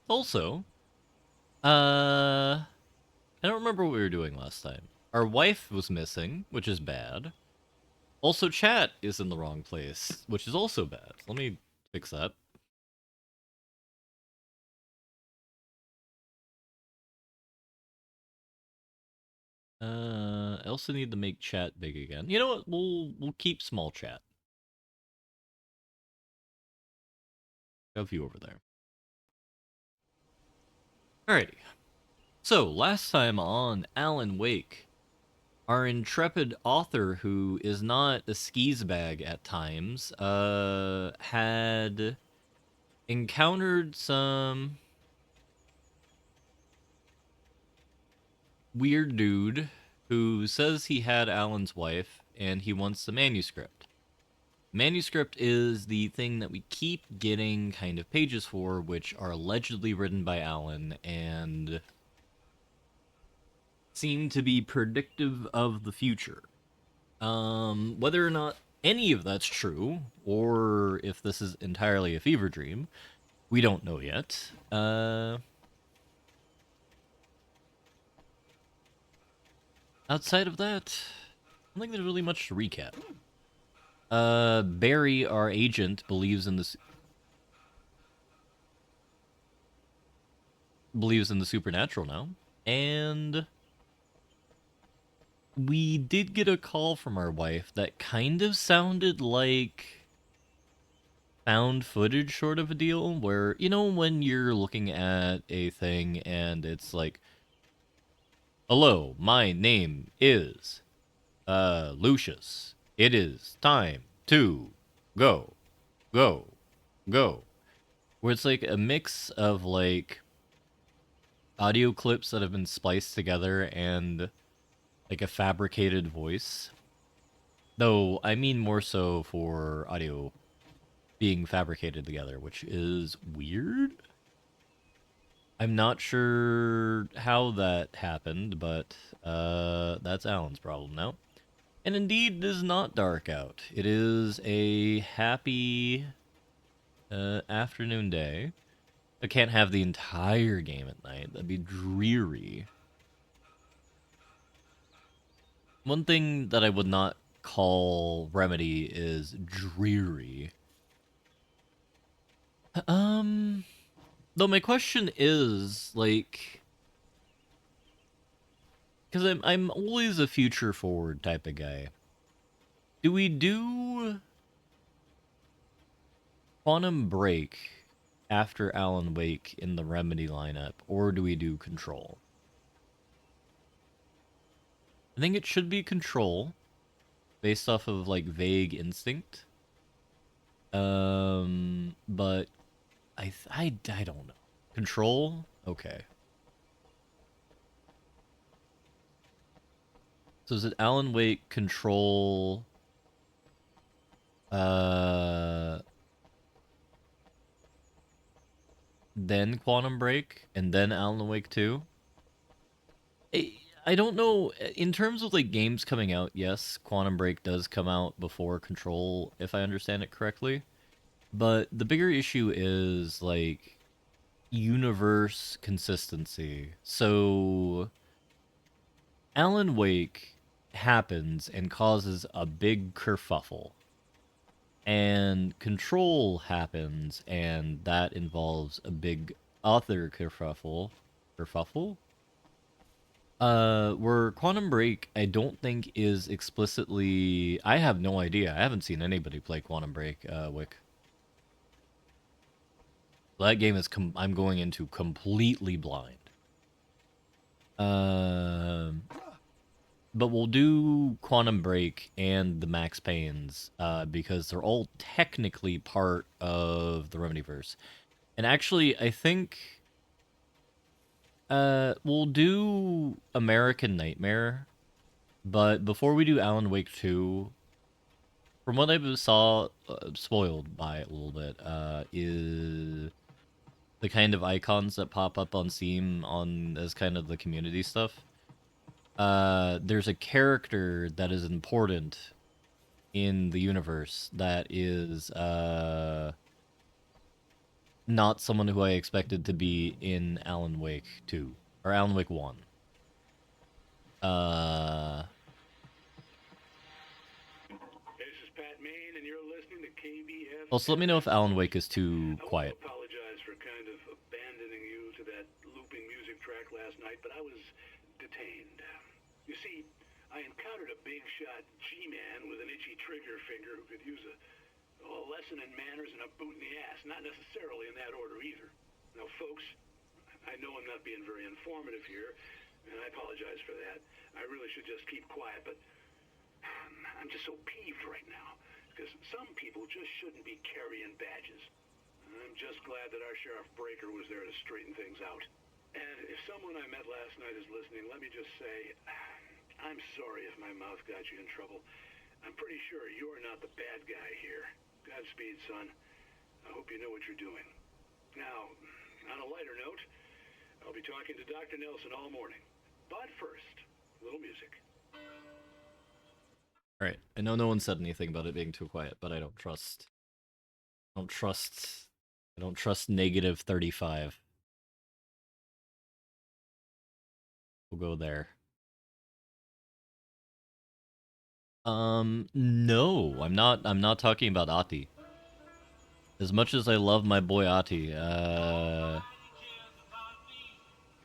Also, I don't remember what we were doing last time. Our wife was missing, which is bad. Also, chat is in the wrong place, which is also bad. Let me fix that. I also need to make chat big again. You know what? We'll keep small chat. Have you over there. Alrighty. So, last time on Alan Wake, our intrepid author, who is not a skis bag at times, had encountered some weird dude who says he had Alan's wife and he wants the manuscript. Manuscript is the thing that we keep getting kind of pages for, which are allegedly written by Alan and seem to be predictive of the future. Whether or not any of that's true, or if this is entirely a fever dream, we don't know yet. Outside of that, I don't think there's really much to recap. Barry, our agent, believes in the supernatural now, and we did get a call from our wife that kind of sounded like found footage sort of a deal, where, you know, when you're looking at a thing and it's like, hello, my name is Lucius. It is time to go, go, go. Where it's like a mix of like audio clips that have been spliced together and like a fabricated voice. Though I mean more so for audio being fabricated together, which is weird. I'm not sure how that happened, but that's Alan's problem now. And indeed, it is not dark out. It is a happy afternoon day. I can't have the entire game at night. That'd be dreary. One thing that I would not call Remedy is dreary. Um, though my question is like, because I'm always a future forward type of guy. Do we do Quantum Break after Alan Wake in the Remedy lineup, or do we do Control? I think it should be Control, based off of like vague instinct. But I don't know. Control? Okay. So is it Alan Wake, Control, uh, then Quantum Break, and then Alan Wake 2? I, I don't know. In terms of like games coming out, yes, Quantum Break does come out before Control, if I understand it correctly. But the bigger issue is like universe consistency. So Alan Wake happens and causes a big kerfuffle. And Control happens and that involves a big other kerfuffle. Kerfuffle? Where Quantum Break, I don't think is explicitly. I have no idea. I haven't seen anybody play Quantum Break, Wick. That game is. I'm going into completely blind. Um, but we'll do Quantum Break and the Max Paynes, because they're all technically part of the Remedyverse. And actually, I think we'll do American Nightmare, but before we do Alan Wake 2, from what I saw, spoiled by it a little bit, is the kind of icons that pop up on Steam on as kind of the community stuff. There's a character that is important in the universe that is not someone who I expected to be in Alan Wake 2 or Alan Wake 1. This is Pat Main, and you're listening to KBF. Also, let me know if Alan Wake is too I want to quiet. apologize for kind of abandoning you to that looping music track last night, but I was detained. You see, I encountered a big shot G-man with an itchy trigger finger who could use a lesson in manners and a boot in the ass. Not necessarily in that order either. Now, folks, I know I'm not being very informative here, and I apologize for that. I really should just keep quiet, but I'm just so peeved right now, because some people just shouldn't be carrying badges. I'm just glad that our Sheriff Breaker was there to straighten things out. And if someone I met last night is listening, let me just say, I'm sorry if my mouth got you in trouble. I'm pretty sure you're not the bad guy here. Godspeed, son. I hope you know what you're doing. Now, on a lighter note, I'll be talking to Dr. Nelson all morning. But first, a little music. Alright, I know no one said anything about it being too quiet, but I don't trust... I don't trust negative 35. We'll go there. No, I'm not talking about Ati. As much as I love my boy Ati, I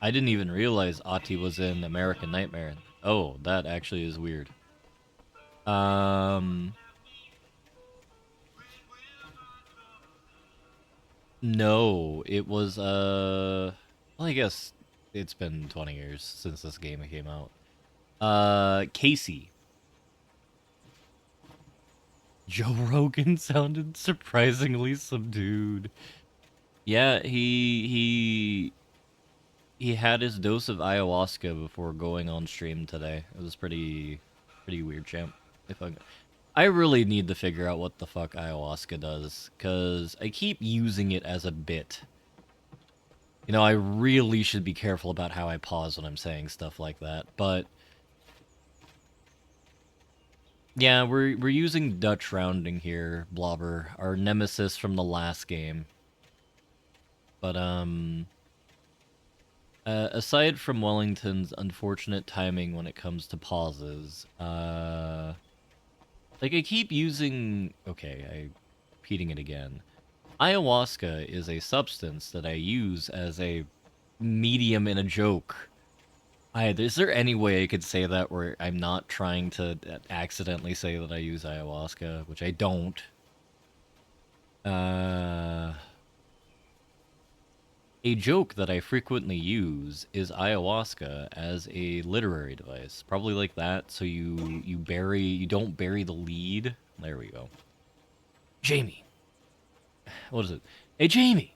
didn't even realize Ati was in American Nightmare. Oh, that actually is weird. No, it was, well, I guess it's been 20 years since this game came out. Casey. Joe Rogan sounded surprisingly subdued. Yeah, he had his dose of ayahuasca before going on stream today. It was pretty weird, champ. I really need to figure out what the fuck ayahuasca does, cuz I keep using it as a bit. You know, I really should be careful about how I pause when I'm saying stuff like that, but yeah, we're using Dutch rounding here, Blobber, our nemesis from the last game. But aside from Wellington's unfortunate timing when it comes to pauses, like I keep using... Okay, I'm repeating it again. Ayahuasca is a substance that I use as a medium in a joke. Is there any way I could say that where I'm not trying to accidentally say that I use ayahuasca, which I don't? A joke that I frequently use is ayahuasca as a literary device. Probably like that, so you don't bury the lead. There we go. Jamie. What is it? Hey, Jamie!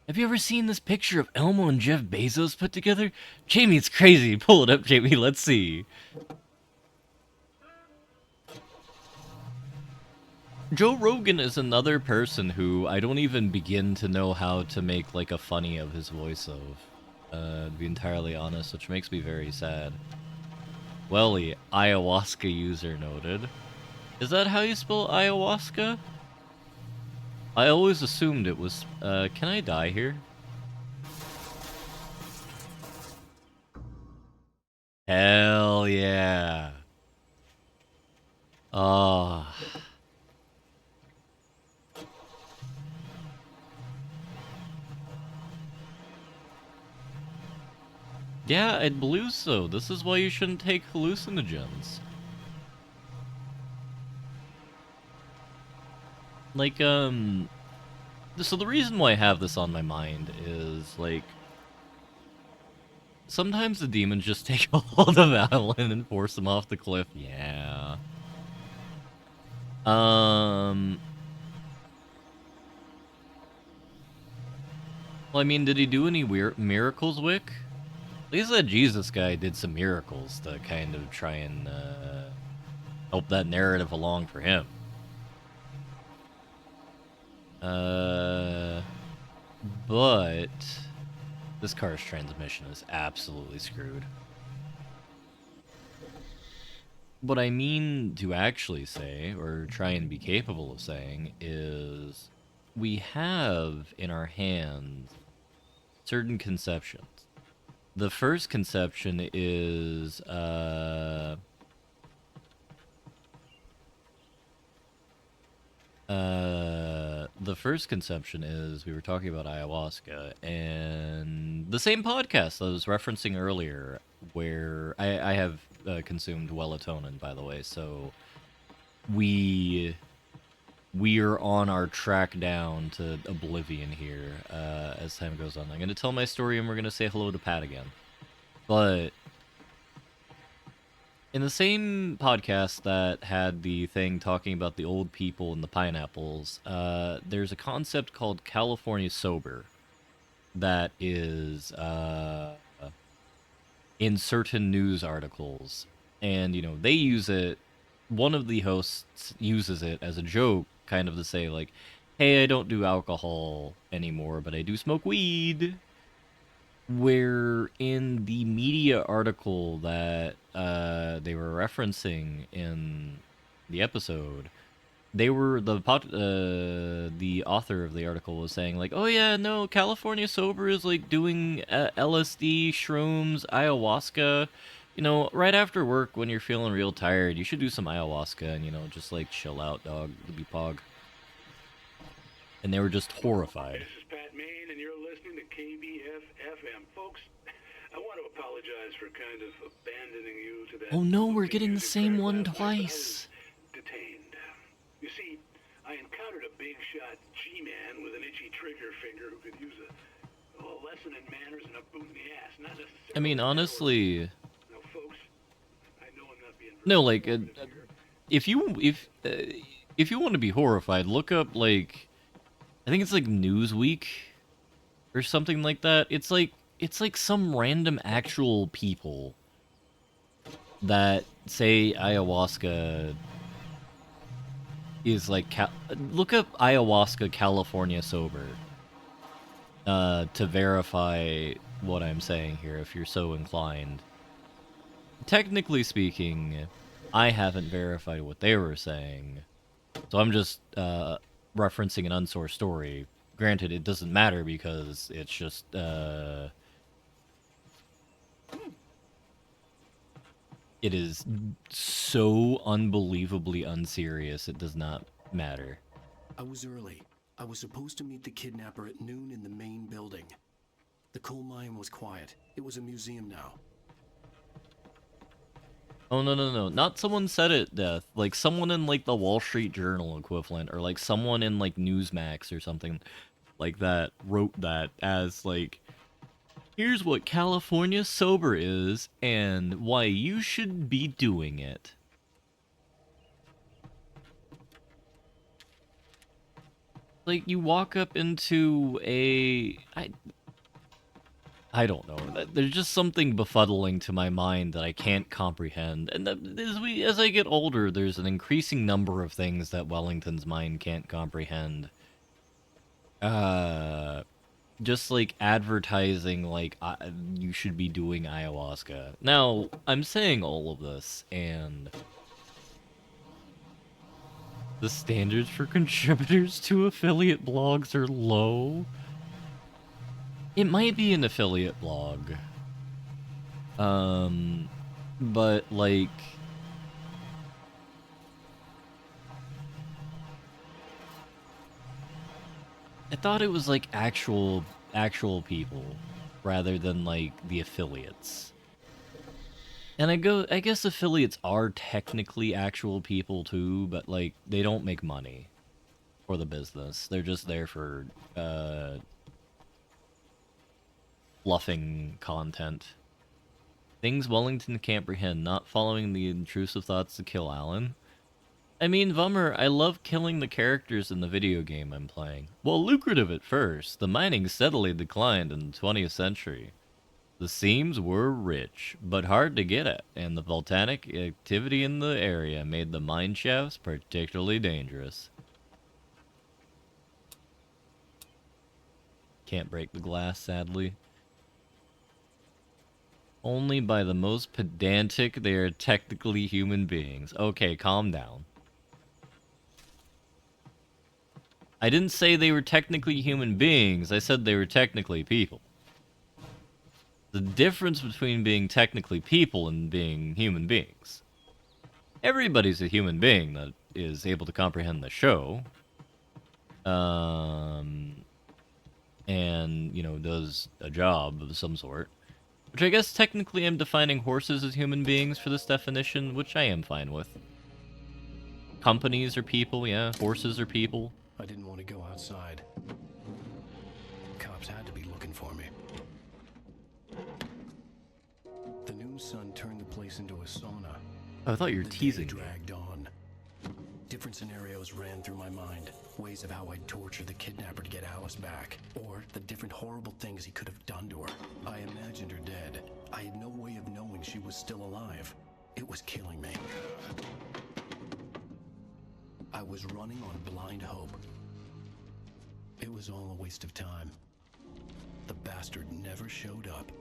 Have you ever seen this picture of Elmo and Jeff Bezos put together? Jamie, it's crazy. Pull it up, Jamie. Let's see. Joe Rogan is another person who I don't even begin to know how to make, like, a funny of his voice of. To be entirely honest, which makes me very sad. Welly, ayahuasca user noted. Is that how you spell ayahuasca? I always assumed it was, can I die here? Hell yeah. Oh. Yeah, I believe so. This is why you shouldn't take hallucinogens. Like, so the reason why I have this on my mind is, like, sometimes the demons just take a hold of Adeline and force him off the cliff. Yeah. Well, I mean, did he do any weird miracles, Wick? At least that Jesus guy did some miracles to kind of try and, help that narrative along for him. But this car's transmission is absolutely screwed. What I mean to actually say, or try and be capable of saying, is we have in our hands certain conceptions. The first conception is we were talking about ayahuasca, and the same podcast I was referencing earlier, where I have consumed melatonin, by the way, so we are on our track down to oblivion here as time goes on. I'm going to tell my story, and we're going to say hello to Pat again. But in the same podcast that had the thing talking about the old people and the pineapples, there's a concept called California Sober that is in certain news articles. And, you know, they use it, one of the hosts uses it as a joke, kind of to say, like, hey, I don't do alcohol anymore, but I do smoke weed. Where in the media article that they were referencing in the episode, they were the author of the article was saying, like, oh yeah, no, California Sober is like doing LSD, shrooms, ayahuasca. You know, right after work when you're feeling real tired, you should do some ayahuasca and, you know, just like chill out, dog. It'll be pog. And they were just horrified. This is Pat Main, and you're listening to KBF-FM. Folks, I want to apologize for kind of abandoning you to that... Oh no, we're getting the music same track one last night, but twice. I was detained. You see, I encountered a big shot G-man with an itchy trigger finger who could use a lesson in manners and a boot in the ass. Not necessarily... I mean, honestly... Now, folks, I know I'm not being... No, like, if you want to be horrified, look up, like, I think it's like Newsweek or something like that. It's like some random actual people that say ayahuasca is like look up ayahuasca California Sober to verify what I'm saying here if you're so inclined. Technically speaking, I haven't verified what they were saying, so I'm just referencing an unsourced story. Granted, it doesn't matter because it's just it is so unbelievably unserious, it does not matter. I was early. I was supposed to meet the kidnapper at noon in the main building. The coal mine was quiet. It was a museum now. Oh, no. Not someone said it, Death. Like, someone in, like, the Wall Street Journal equivalent, or, like, someone in, like, Newsmax or something like that wrote that as, like, here's what California Sober is, and why you should be doing it. Like, you walk up into a... I don't know. There's just something befuddling to my mind that I can't comprehend. And as I get older, there's an increasing number of things that Wellington's mind can't comprehend. Just like advertising, like, you should be doing ayahuasca. Now, I'm saying all of this, and the standards for contributors to affiliate blogs are low. It might be an affiliate blog. But, like... I thought it was, like, actual people, rather than, like, the affiliates. And I guess affiliates are technically actual people, too, but, like, they don't make money for the business. They're just there for, fluffing content. Things Wellington can't comprehend, not following the intrusive thoughts to kill Alan. I mean, Vummer, I love killing the characters in the video game I'm playing. While lucrative at first, the mining steadily declined in the 20th century. The seams were rich, but hard to get at, and the volcanic activity in the area made the mine shafts particularly dangerous. Can't break the glass, sadly. Only by the most pedantic they are technically human beings. Okay, calm down. I didn't say they were technically human beings. I said they were technically people. The difference between being technically people and being human beings. Everybody's a human being that is able to comprehend the show. And, you know, does a job of some sort. Which I guess technically I'm defining horses as human beings for this definition, which I am fine with. Companies are people, yeah. Horses are people. I didn't want to go outside. Cops had to be looking for me. The noon sun turned the place into a sauna. Oh, I thought you were The day teasing me. dragged on. Different scenarios ran through my mind. Ways of how I'd torture the kidnapper to get Alice back. Or the different horrible things he could have done to her. I imagined her dead. I had no way of knowing she was still alive. It was killing me. I was running on blind hope. It was all a waste of time. The bastard never showed up.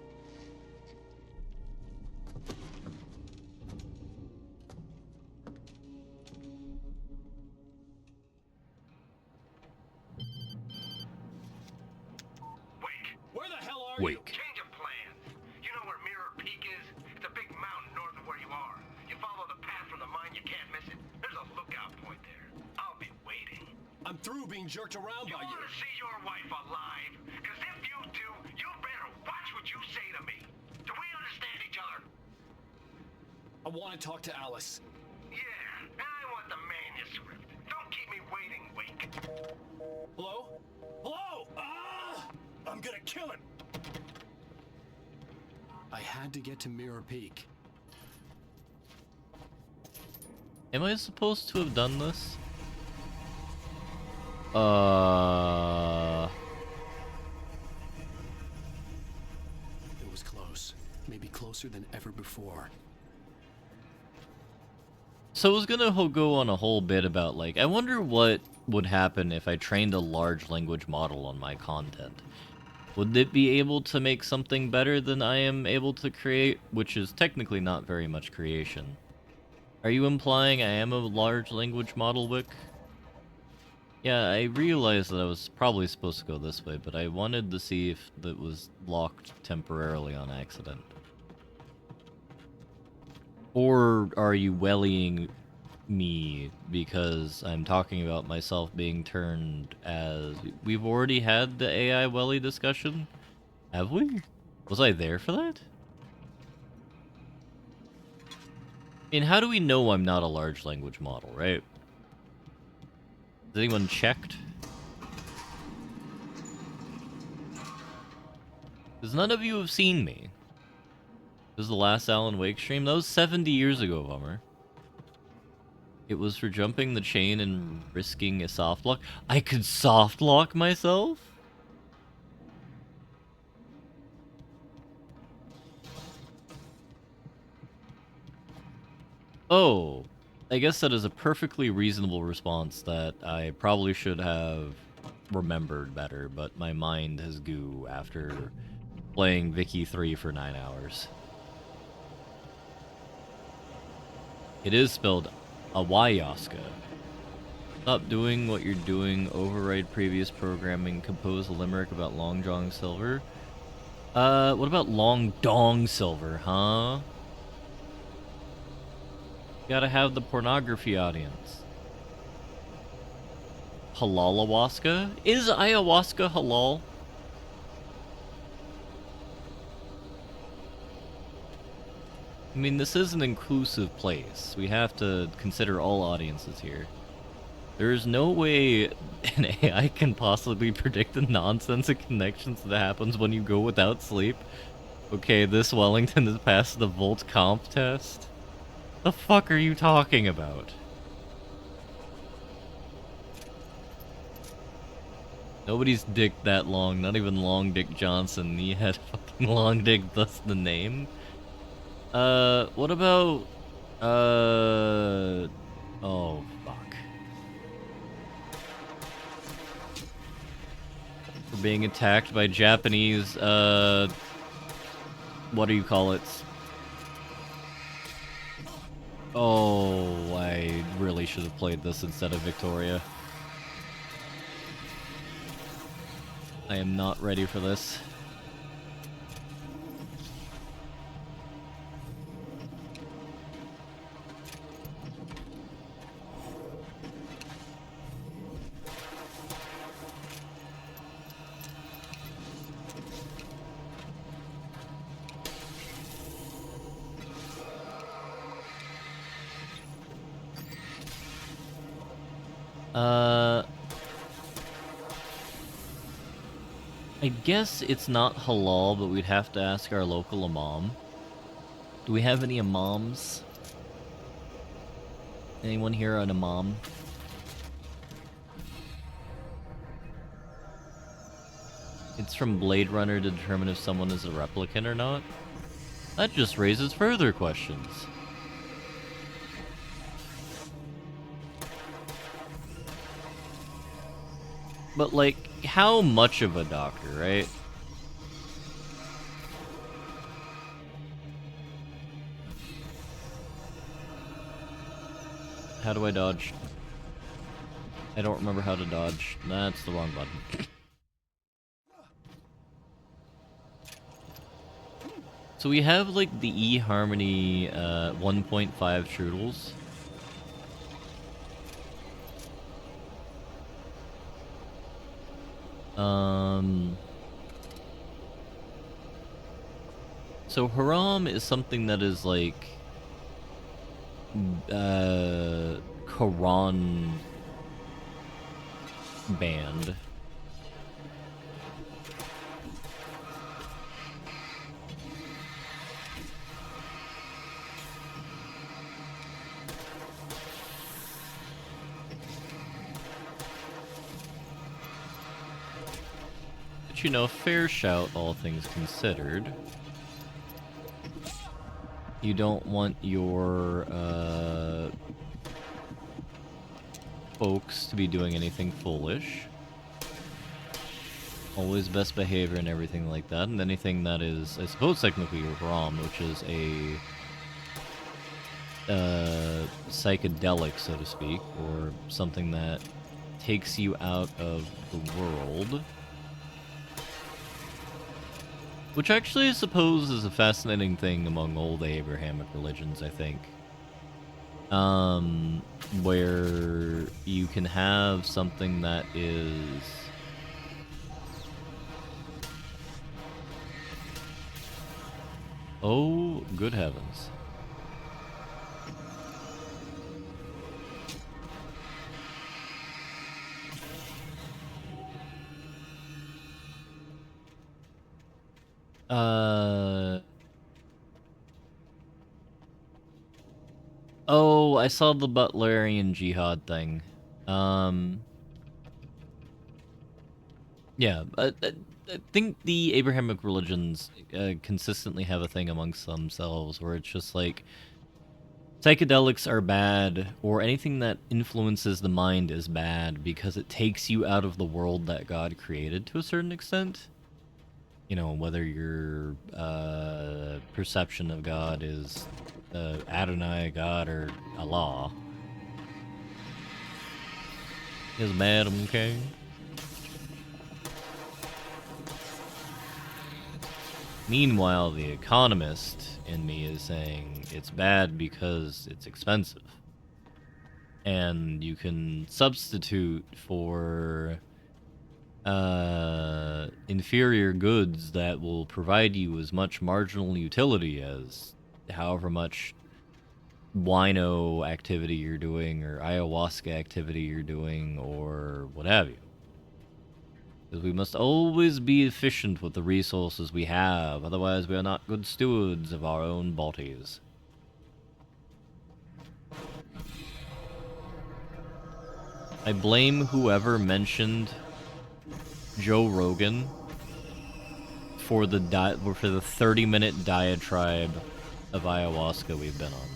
Wake. Change of plans. You know where Mirror Peak is? It's a big mountain north of where you are. You follow the path from the mine, you can't miss it. There's a lookout point there. I'll be waiting. I'm through being jerked around You by you. want to see your wife alive? Because if you do, you better watch what you say to me. Do we understand each other? I want to talk to Alice. Yeah, and I want the manuscript. Don't keep me waiting, Wake. Hello? Hello? I'm gonna kill him. I had to get to Mirror Peak. Am I supposed to have done this? It was close. Maybe closer than ever before. So I was gonna go on a whole bit about, like, I wonder what would happen if I trained a large language model on my content. Would it be able to make something better than I am able to create, which is technically not very much creation? Are you implying I am a large language model, Wick? Yeah, I realized that I was probably supposed to go this way, but I wanted to see if that was locked temporarily on accident. Or are you wellying me because I'm talking about myself being turned as... We've already had the AI welly discussion? Have we? Was I there for that? I mean, how do we know I'm not a large language model, right? Has anyone checked? Because none of you have seen me. This is the last Alan Wake stream. That was 70 years ago, Bummer. It was for jumping the chain and risking a soft lock. I could soft lock myself? Oh, I guess that is a perfectly reasonable response that I probably should have remembered better, but my mind has goo after playing Vicky 3 for 9 hours. It is spelled Awayaska. Stop doing what you're doing, override previous programming, compose a limerick about Long John Silver. What about Long Dong Silver, huh? Gotta have the pornography audience. Halalawaska? Is ayahuasca halal? I mean, this is an inclusive place. We have to consider all audiences here. There is no way an AI can possibly predict the nonsense of connections that happens when you go without sleep. Okay, this Wellington has passed the Volt Comp test. The fuck are you talking about? Nobody's dick that long, not even Long Dick Johnson. He had fucking Long Dick, thus the name. What about, oh, fuck. We're being attacked by Japanese, what do you call it? Oh, I really should have played this instead of Victoria. I am not ready for this. I guess it's not halal, but we'd have to ask our local imam. Do we have any imams? Anyone here an imam? It's from Blade Runner to determine if someone is a replicant or not? That just raises further questions. But, like, how much of a doctor, right? How do I dodge? I don't remember how to dodge. That's the wrong button. So we have, like, the eHarmony 1.5 Trudels. So Haram is something that is like Quran banned. But you know, fair shout, all things considered. You don't want your folks to be doing anything foolish. Always best behavior and everything like that, and anything that is, I suppose, technically Ram, which is a psychedelic, so to speak, or something that takes you out of the world. Which actually, I suppose, is a fascinating thing among old Abrahamic religions, I think. Where you can have something that is... Oh, good heavens. Oh, I saw the Butlerian Jihad thing. Yeah, I think the Abrahamic religions consistently have a thing amongst themselves where it's just like psychedelics are bad, or anything that influences the mind is bad because it takes you out of the world that God created to a certain extent. You know, whether your perception of God is Adonai, God, or Allah. Is bad, okay? Meanwhile, the economist in me is saying it's bad because it's expensive. And you can substitute for inferior goods that will provide you as much marginal utility as however much wino activity you're doing, or ayahuasca activity you're doing, or what have you. Because we must always be efficient with the resources we have, otherwise we are not good stewards of our own bodies. I blame whoever mentioned Joe Rogan for the 30-minute diatribe of ayahuasca we've been on.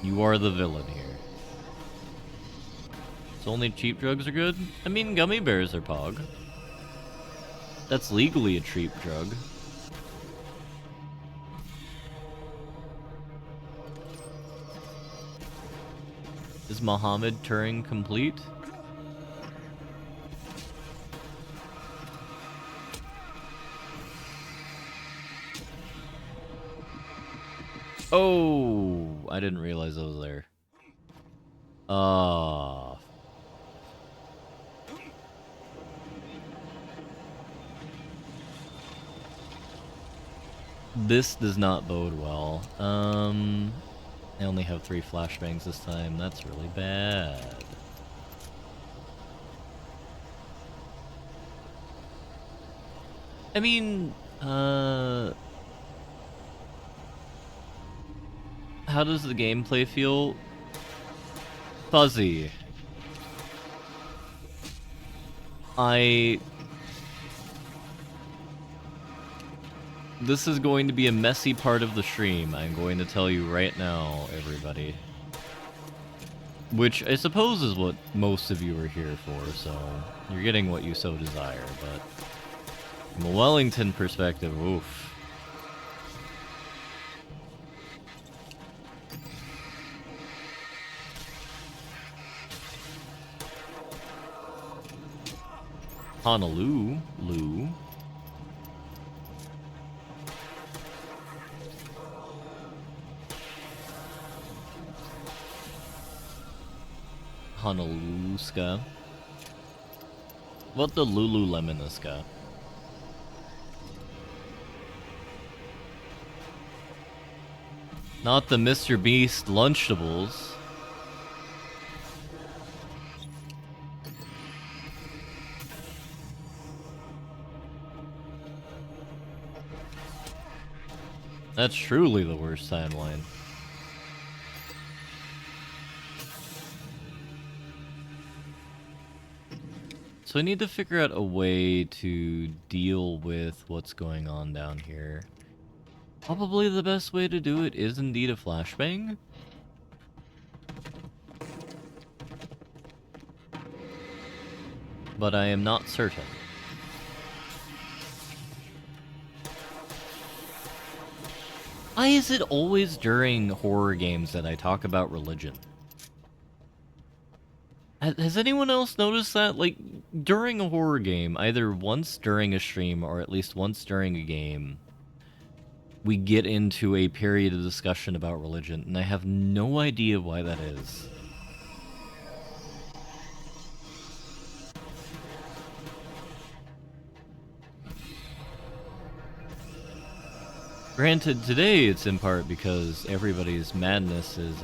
You are the villain here. So only cheap drugs are good? I mean, gummy bears are pog. That's legally a cheap drug. Is Muhammad Turing complete? Oh, I didn't realize I was there. This does not bode well. I only have 3 flashbangs this time. That's really bad. I mean, how does the gameplay feel? Fuzzy. This is going to be a messy part of the stream, I'm going to tell you right now, everybody. Which I suppose is what most of you are here for, so you're getting what you so desire, but from a Wellington perspective, oof. Honolulu. Honoluluska. What the Lululemonuska? Not the Mr. Beast Lunchables. That's truly the worst timeline. So I need to figure out a way to deal with what's going on down here. Probably the best way to do it is indeed a flashbang. But I am not certain. Why is it always during horror games that I talk about religion? Has anyone else noticed that? Like, during a horror game, either once during a stream or at least once during a game, we get into a period of discussion about religion, and I have no idea why that is. Granted, today it's in part because everybody's madness is,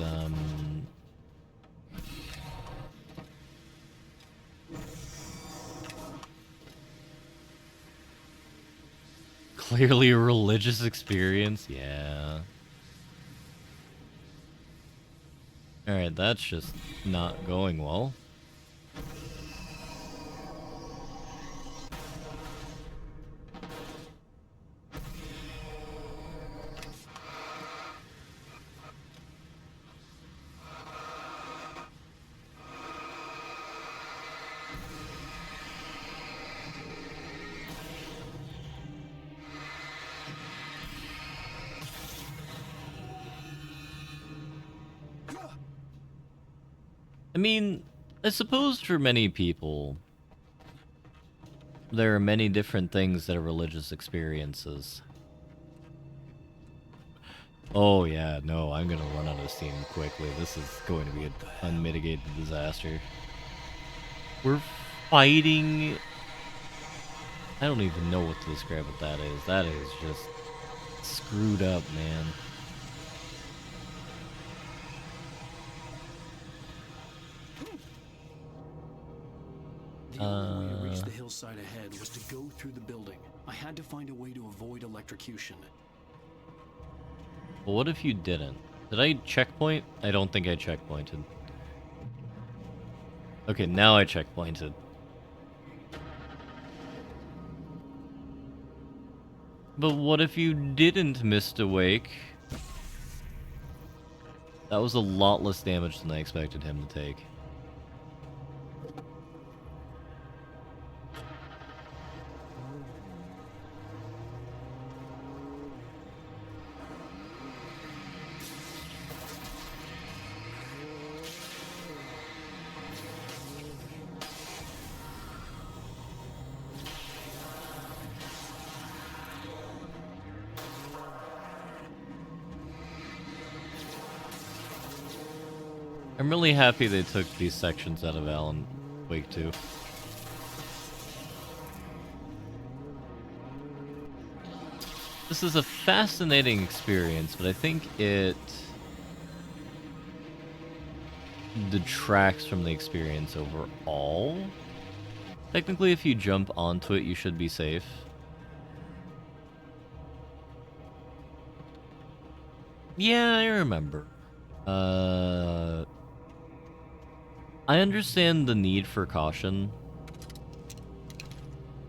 clearly a religious experience, yeah. Alright, that's just not going well. I mean, I suppose for many people, there are many different things that are religious experiences. Oh yeah, no, I'm gonna run out of steam quickly. This is going to be an unmitigated disaster. We're fighting... I don't even know what to describe what that is. That is just screwed up, man. The only way to reach the hillside ahead was to go through the building. I had to find a way to avoid electrocution. Well, what if you didn't? Did I checkpoint? I don't think I checkpointed. Okay, now I checkpointed. But what if you didn't, Mr. Wake? That was a lot less damage than I expected him to take. I'm really happy they took these sections out of Alan Wake 2. This is a fascinating experience, but I think it detracts from the experience overall. Technically, if you jump onto it, you should be safe. Yeah, I remember. I understand the need for caution.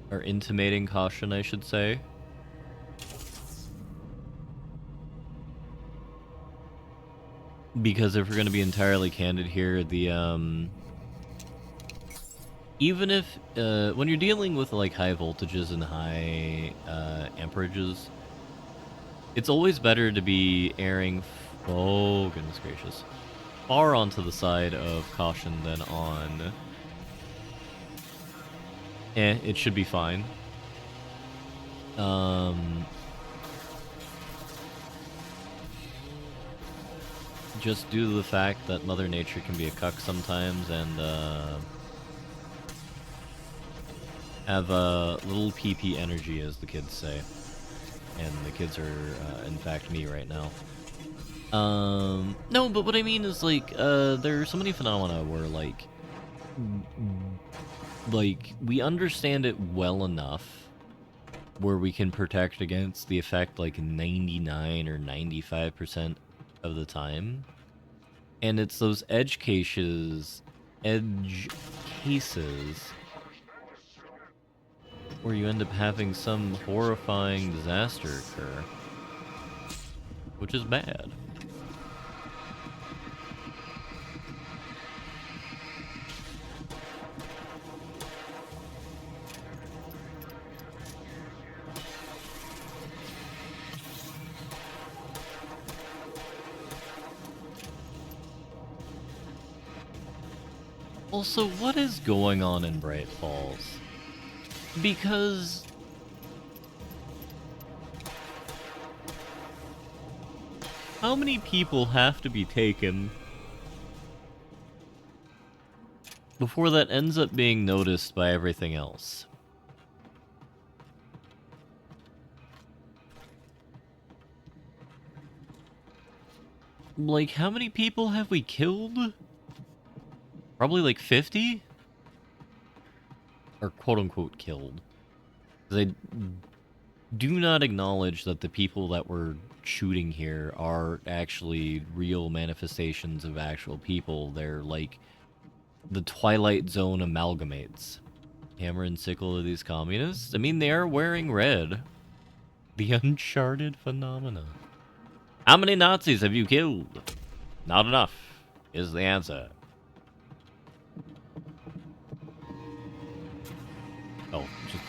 Or intimating caution, I should say. Because if we're going to be entirely candid here, the, even if, when you're dealing with, like, high voltages and high, amperages, it's always better to be erring, oh, goodness gracious, far onto the side of caution than on. It should be fine. Just due to the fact that Mother Nature can be a cuck sometimes, and, have a little PP energy, as the kids say. And the kids are, in fact, me right now. No, but what I mean is, like, there are so many phenomena where, like, we understand it well enough where we can protect against the effect, like, 99 or 95% of the time. And it's those edge cases where you end up having some horrifying disaster occur, which is bad. Also, what is going on in Bright Falls? Because how many people have to be taken before that ends up being noticed by everything else? Like, how many people have we killed? Probably like 50? Or quote-unquote killed. Because I do not acknowledge that the people that we're shooting here are actually real manifestations of actual people. They're like the Twilight Zone amalgamates. Hammer and sickle of these communists? I mean, they are wearing red. The Uncharted phenomena. How many Nazis have you killed? Not enough, is the answer. Oh, just...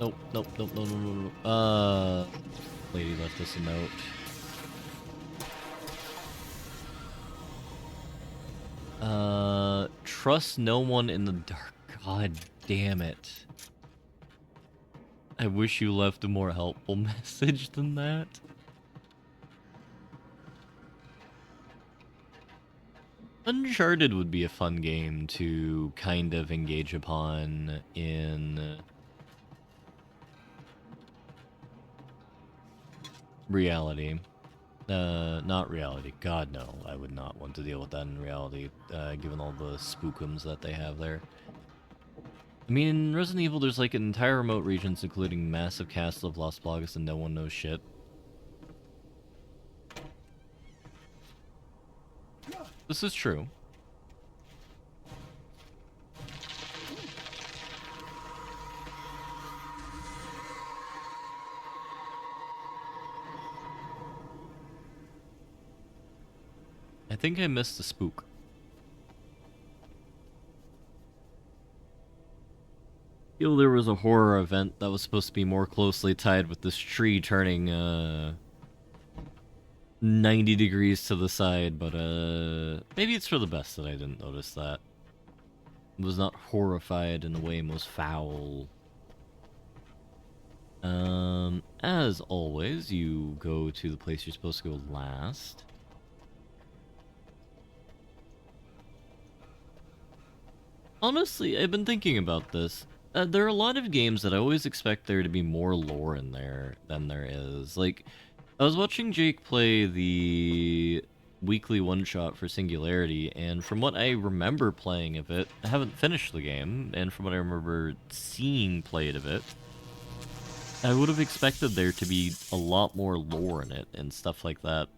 Nope, nope, nope, no, no, no, no. Lady left us a note. Trust no one in the dark. God damn it. I wish you left a more helpful message than that. Uncharted would be a fun game to kind of engage upon in reality. Not reality. God, no. I would not want to deal with that in reality, given all the spookums that they have there. I mean, in Resident Evil, there's like entire remote regions, including massive castle of Las Plagas, and no one knows shit. This is true. I think I missed the spook. I feel there was a horror event that was supposed to be more closely tied with this tree turning 90 degrees to the side, but maybe it's for the best that I didn't notice that. was not horrified in the way most foul. As always, you go to the place you're supposed to go last. Honestly, I've been thinking about this. There are a lot of games that I always expect there to be more lore in there than there is. Like, I was watching Jake play the weekly one-shot for Singularity, and from what I remember playing of it, I haven't finished the game, and from what I remember seeing played of it, I would have expected there to be a lot more lore in it and stuff like that.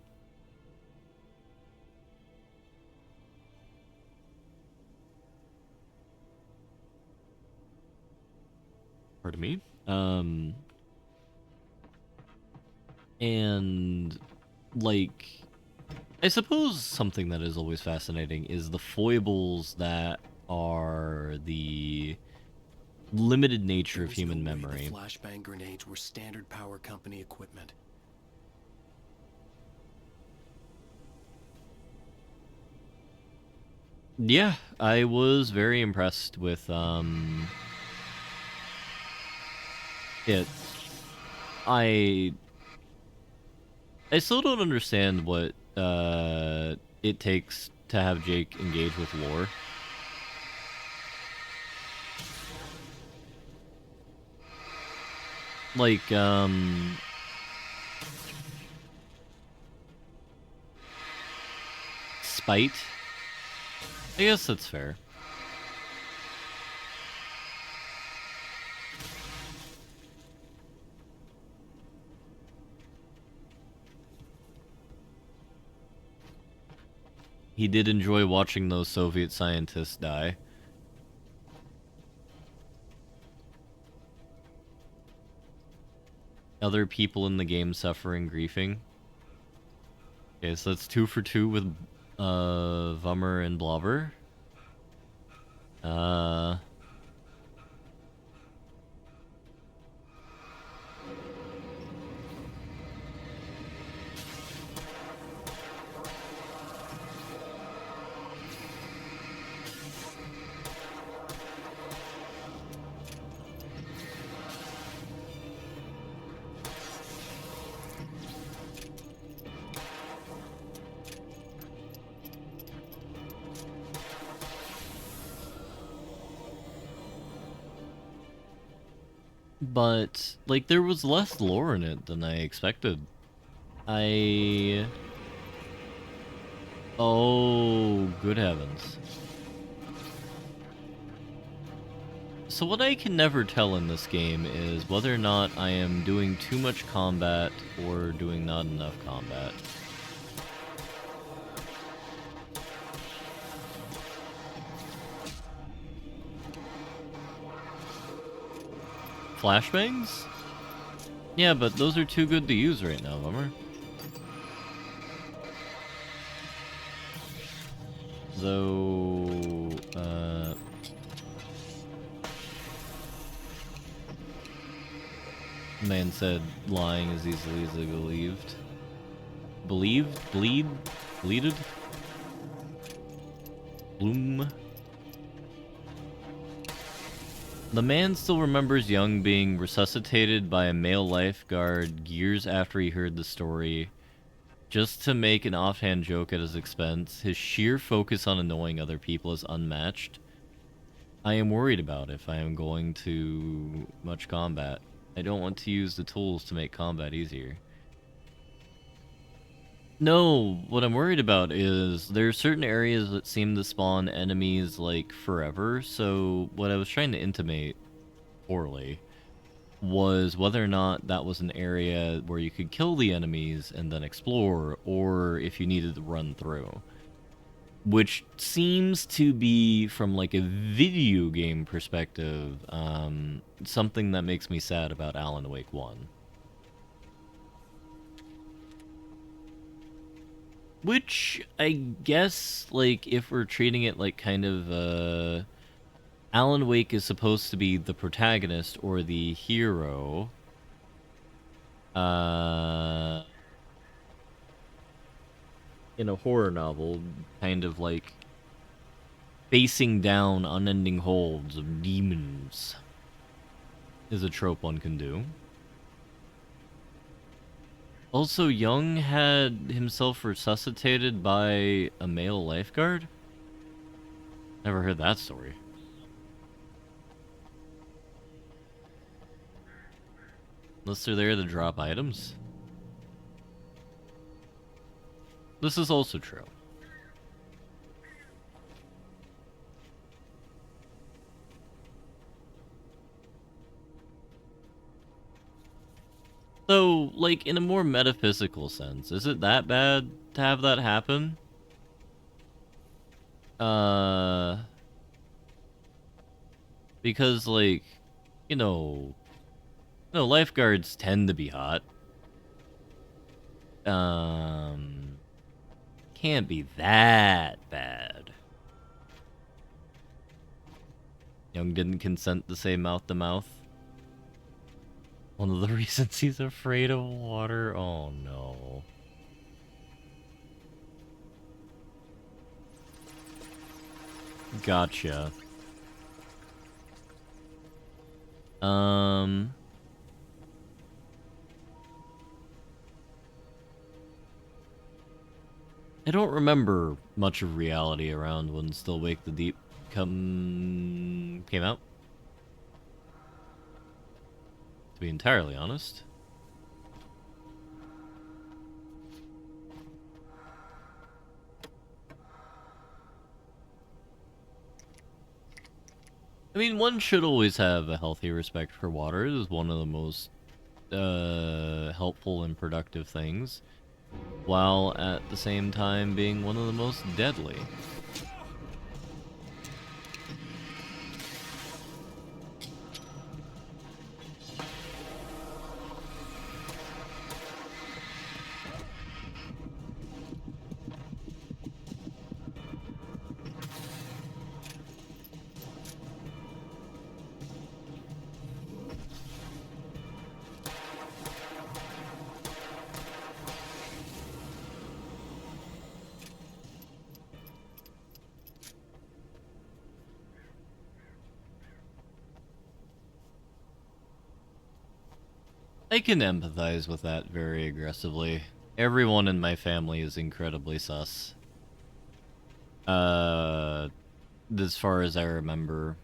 Pardon me. And, like, I suppose something that is always fascinating is the foibles that are the limited nature of human memory. The flashbang grenades were standard power company equipment. Yeah, I was very impressed with it. I still don't understand what it takes to have Jake engage with lore. Like, spite? I guess that's fair. He did enjoy watching those Soviet scientists die. Other people in the game suffering, griefing. Okay, so that's 2 for 2 with Vummer and Blobber. But, like, there was less lore in it than I expected. Oh, good heavens. So what I can never tell in this game is whether or not I am doing too much combat or doing not enough combat. Flashbangs? Yeah, but those are too good to use right now, Bummer. Though, man said lying as easily as they believed. Believed? Bleed? Bleeded? Bloom? The man still remembers Young being resuscitated by a male lifeguard years after he heard the story, just to make an offhand joke at his expense. His sheer focus on annoying other people is unmatched. I am worried about if I am going to much combat. I don't want to use the tools to make combat easier. No, what I'm worried about is there are certain areas that seem to spawn enemies, like, forever, so what I was trying to intimate, poorly, was whether or not that was an area where you could kill the enemies and then explore, or if you needed to run through. Which seems to be, from, like, a video game perspective, something that makes me sad about Alan Wake 1. Which, I guess, like, if we're treating it like kind of, Alan Wake is supposed to be the protagonist or the hero. In a horror novel, kind of like facing down unending holds of demons is a trope one can do. Also, Young had himself resuscitated by a male lifeguard? Never heard that story. Unless they're there to drop items. This is also true. So, like, in a more metaphysical sense, is it that bad to have that happen? Because, like, you know, lifeguards tend to be hot. Can't be that bad. Young didn't consent to say mouth to mouth. One of the reasons he's afraid of water? Oh no. Gotcha. I don't remember much of reality around when Still Wake the Deep came out. To be entirely honest. I mean, one should always have a healthy respect for water. It is one of the most helpful and productive things, while at the same time being one of the most deadly. I can empathize with that very aggressively. Everyone in my family is incredibly sus. As far as I remember.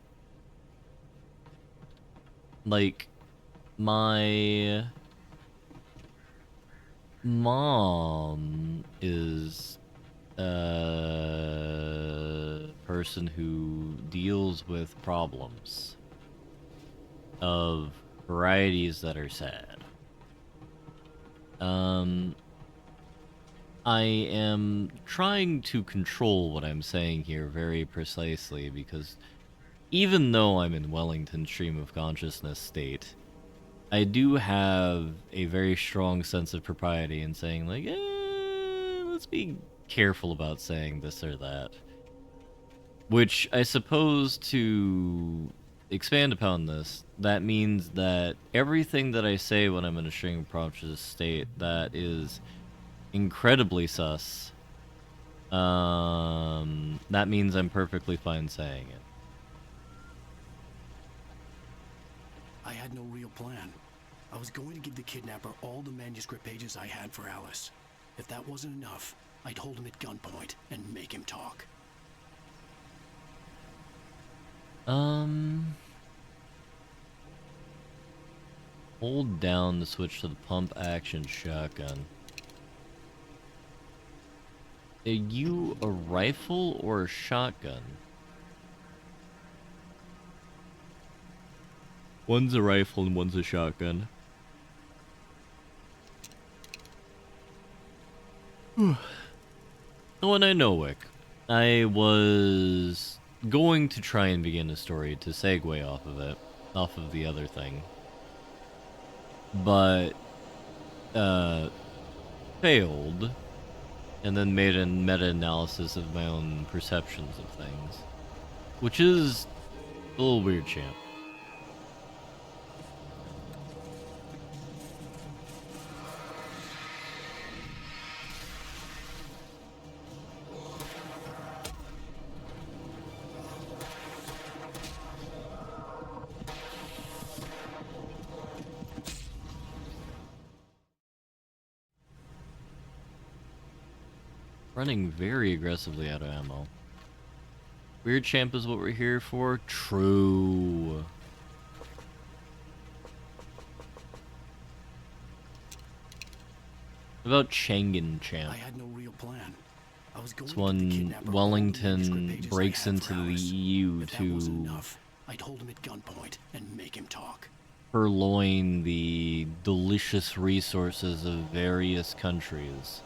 Like, my mom is a person who deals with problems of varieties that are sad. I am trying to control what I'm saying here very precisely, because even though I'm in Wellington stream of consciousness state, I do have a very strong sense of propriety in saying, like, let's be careful about saying this or that. Which I suppose, to expand upon this, that means that everything that I say when I'm in a stream of conscious state that is incredibly sus, that means I'm perfectly fine saying it. I had no real plan. I was going to give the kidnapper all the manuscript pages I had for Alice. If that wasn't enough, I'd hold him at gunpoint and make him talk. Hold down to switch to the pump action shotgun. Are you a rifle or a shotgun? One's a rifle and one's a shotgun. Oh, and I know, Wick. I was going to try and begin a story to segue off of it, off of the other thing. But, failed, and then made a meta-analysis of my own perceptions of things. Which is a little weird, champ. Running very aggressively out of ammo. Weird champ is what we're here for. True. What about Changan champ? I had no real plan. I was going It's to give the when kidnapper all the manuscript Wellington pages I breaks had into for the Alice. EU If that wasn't to enough, I'd hold him at gunpoint and make him talk. purloin the delicious resources of various countries,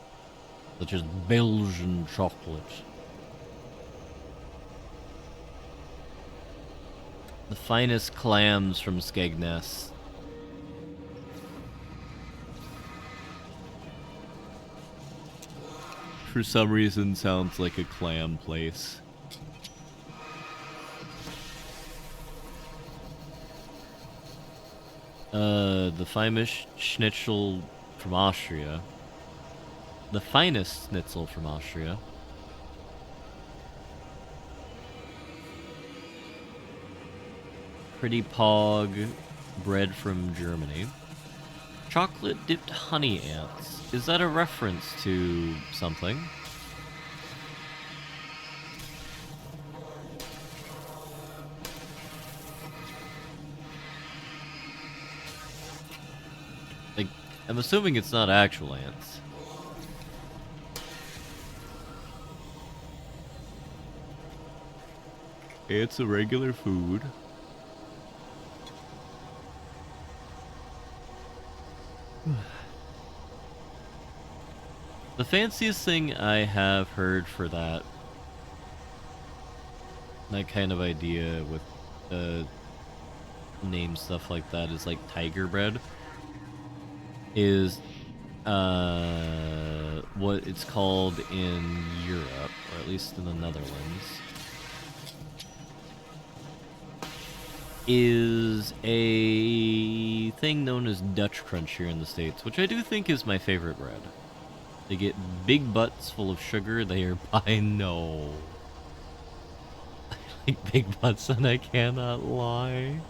such as Belgian chocolate. The finest clams from Skegness. For some reason, sounds like a clam place. The famous schnitzel from Austria. The finest schnitzel from Austria. Pretty pog bread from Germany. Chocolate dipped honey ants. Is that a reference to something? Like, I'm assuming it's not actual ants. It's a regular food. The fanciest thing I have heard for that kind of idea with name stuff like that is like tiger bread is what it's called in Europe, or at least in the Netherlands, is a thing known as Dutch Crunch here in the States, which I do think is my favorite bread. They get big butts full of sugar. They are by no. I like big butts and I cannot lie.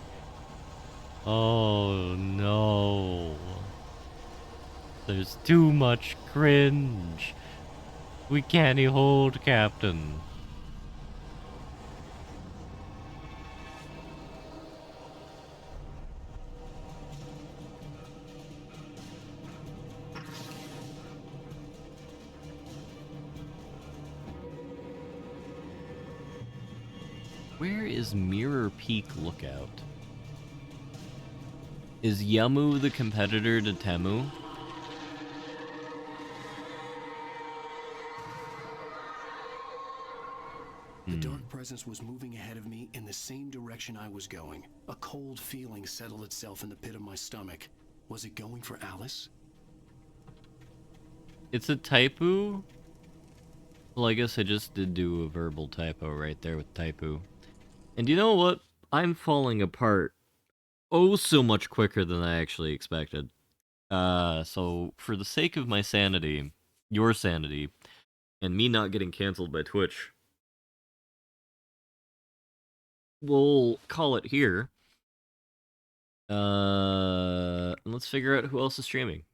Oh no. There's too much cringe. We can't hold, Captain. Where is Mirror Peak Lookout? Is Yamu the competitor to Temu? The dark presence was moving ahead of me in the same direction I was going. A cold feeling settled itself in the pit of my stomach. Was it going for Alice? It's a typo? Well, I guess I just did do a verbal typo right there with typo. And you know what? I'm falling apart oh so much quicker than I actually expected. So for the sake of my sanity, your sanity, and me not getting canceled by Twitch, we'll call it here. Let's figure out who else is streaming.